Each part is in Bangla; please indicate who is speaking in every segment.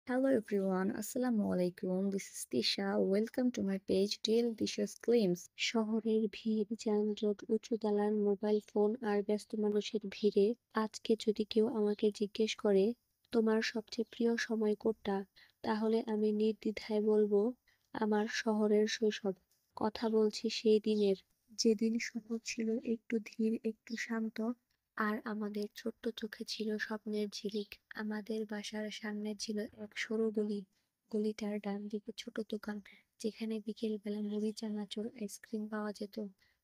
Speaker 1: Hello everyone, Assalamu alaikum. This is Tisha. Welcome to my page Daily Dishes Claims.
Speaker 2: শহরের ভিড়, যানজট, উঁচু দালান, মোবাইল ফোন আর ব্যস্ত মানুষের ভিড়ে আজকে যদি কেউ আমাকে জিজ্ঞেস করে তোমার সবচেয়ে প্রিয় সময় কোনটা, তাহলে আমি নির্দ্বিধায় বলবো আমার শহরের শৈশব। কথা বলছি সেই দিনের, যেদিন শহর ছিল একটু ধীর, একটু শান্ত, আর আমাদের ছোট্ট চোখে ছিল স্বপ্নের ঝিলিক। আমাদের বাসার সামনে ছিল এক সরু গলি, গলিটার ডান দিকে ছোট দোকান যেখানে বিকেলবেলা মুড়ি চানাচুর আইসক্রিম পাওয়া যেত,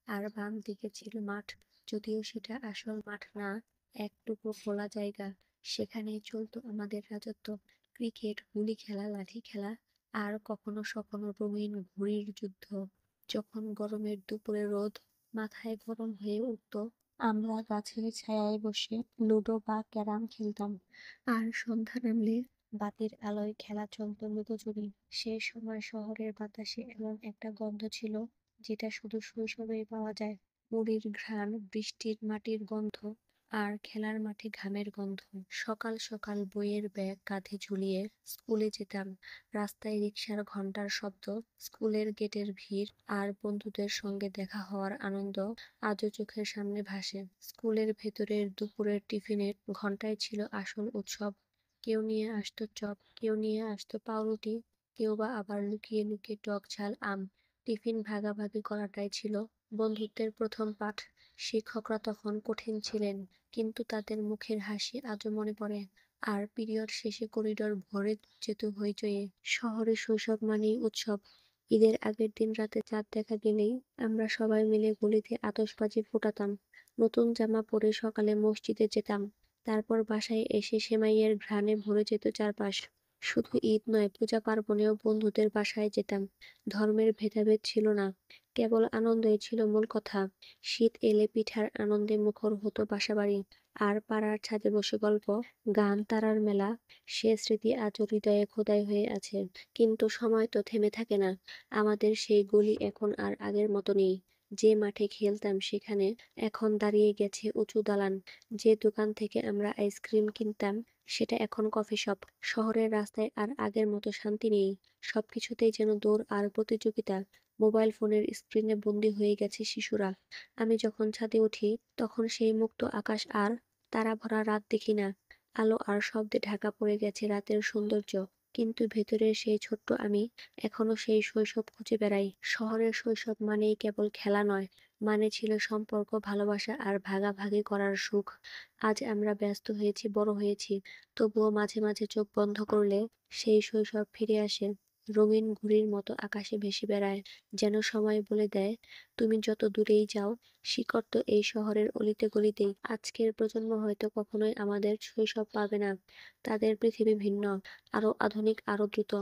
Speaker 2: আর বাম দিকে ছিল মাঠ, যদিও সেটা আসল মাঠ না, এক টুকরো খোলা জায়গা। সেখানেই চলতো আমাদের রাজত্ব, ক্রিকেট, গুলি খেলা, লাঠি খেলা, আর কখনো সখনো রঙিন ঘুড়ির যুদ্ধ। যখন গরমের দুপুরে রোদ মাথায় গরম হয়ে উঠত, আমরা গাছের ছায়ায় বসে লুডো বা ক্যারাম খেলতাম, আর সন্ধ্যা নামলে বাতির আলোয় খেলা চলতো লুকোচুরি। সেই সময় শহরের বাতাসে এমন একটা গন্ধ ছিল যেটা শুধু শৈশবেই পাওয়া যায়, মুড়ির ঘ্রাণ, বৃষ্টির মাটির গন্ধ, আর খেলার মাঠে ঘামের গন্ধ। সকাল সকাল বইয়ের ব্যাগ কাঁধে ঝুলিয়ে স্কুলে যেতাম, রাস্তায় রিকশার ঘন্টার শব্দ, স্কুলের গেটের ভিড়, আর বন্ধুদের সঙ্গে দেখা হওয়ার আনন্দ আজও চোখের সামনে ভাসে। স্কুলের ভেতরের দুপুরের টিফিনের ঘন্টায় ছিল আসল উৎসব। কেউ নিয়ে আসতো চপ, কেউ নিয়ে আসতো পাউরুটি, কেউ বা আবার লুকিয়ে লুকিয়ে টক ঝাল আম। টিফিন ভাগাভাগি করাটাই ছিল বন্ধুত্বের প্রথম পাঠ। শিক্ষকরা তখন কঠিন ছিলেন, কিন্তু তাদের মুখের হাসি আজও মনে পড়ে। আর পিরিয়ড শেষে করিডোর ভরে যেত হইচইয়ে। শহরে শৈশব মানেই উৎসব। ঈদের আগের দিন রাতে চাঁদ দেখা গেলেই আমরা সবাই মিলে গলিতে আতশবাজি ফোটাতাম। নতুন জামা পরে সকালে মসজিদে যেতাম, তারপর বাসায় এসে সেমাইয়ের ঘ্রাণে ভরে যেত চারপাশ। শুধু ঈদ নয়, পূজা পার্বণেও বন্ধুদের বাসায় যেতাম। ধর্মের ভেদাভেদ ছিল না, কেবল আনন্দই ছিল মূল কথা। শীত এলে পিঠার আনন্দে মুখর হতো বাসাবাড়ি, আর পাড়ার ছাদে বসে গল্প, গান, তারার মেলা। সে স্মৃতি আজও হৃদয়ে খোদাই হয়ে আছে। কিন্তু সময় তো থেমে থাকে না। আমাদের সেই গলি এখন আর আগের মতো নেই। যে মাঠে খেলতাম সেখানে এখন দাঁড়িয়ে গেছে উঁচু দালান। যে দোকান থেকে আমরা আইসক্রিম কিনতাম সেটা এখন কফি শপ। শহরের রাস্তায় আর আগের মতো শান্তি নেই, সবকিছুতেই যেন দৌড় আর প্রতিযোগিতা। মোবাইল ফোনের স্ক্রিনে বন্দী হয়ে গেছে শিশুরা। আমি যখন ছাদে উঠি তখন সেই মুক্ত আকাশ আর তারা ভরা রাত দেখি না। আলো আর শব্দে ঢাকা পড়ে গেছে রাতের সৌন্দর্য, কিন্তু ভেতরের সেই ছোট্ট আমি এখনো সেই শৈশব খুঁজে বেড়াই। শহরের শৈশব মানেই কেবল খেলা নয়, মানে ছিল সম্পর্ক, ভালোবাসা আর ভাগাভাগি করার সুখ। আজ আমরা ব্যস্ত হয়েছি, বড় হয়েছি, তবুও মাঝে মাঝে চোখ বন্ধ করলে সেই শৈশব ফিরে আসে, রঙিন ঘুড়ির মতো আকাশে ভেসে বেড়ায়, যেন সময় বলে দেয়, তুমি যত দূরেই যাও, শিকড় তো এই শহরের অলিতে গলিতেই। আজকের প্রজন্ম হয়তো কখনোই আমাদের শৈশব পাবে না, তাদের পৃথিবী ভিন্ন, আরো আধুনিক, আরো দ্রুত।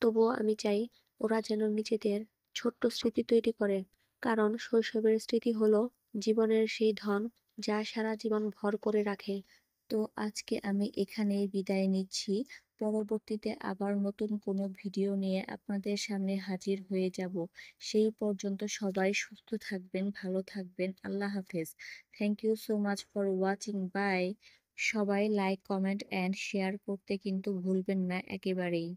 Speaker 2: তবুও আমি চাই ওরা যেন নিজেদের ছোট্ট স্মৃতি তৈরি করে, কারণ শৈশবের স্মৃতি হলো জীবনের সেই ধন যা সারা জীবন ভর করে রাখে।
Speaker 1: তো আজকে আমি এখানেই বিদায় নিচ্ছি। পরবর্তীতে আবার নতুন কোনো ভিডিও নিয়ে আপনাদের সামনে হাজির হয়ে যাব। সেই পর্যন্ত সবাই সুস্থ থাকবেন, ভালো থাকবেন। আল্লাহ হাফেজ। Thank you so much for watching. Bye. সবাই লাইক, কমেন্ট অ্যান্ড শেয়ার করতে কিন্তু ভুলবেন না একেবারেই।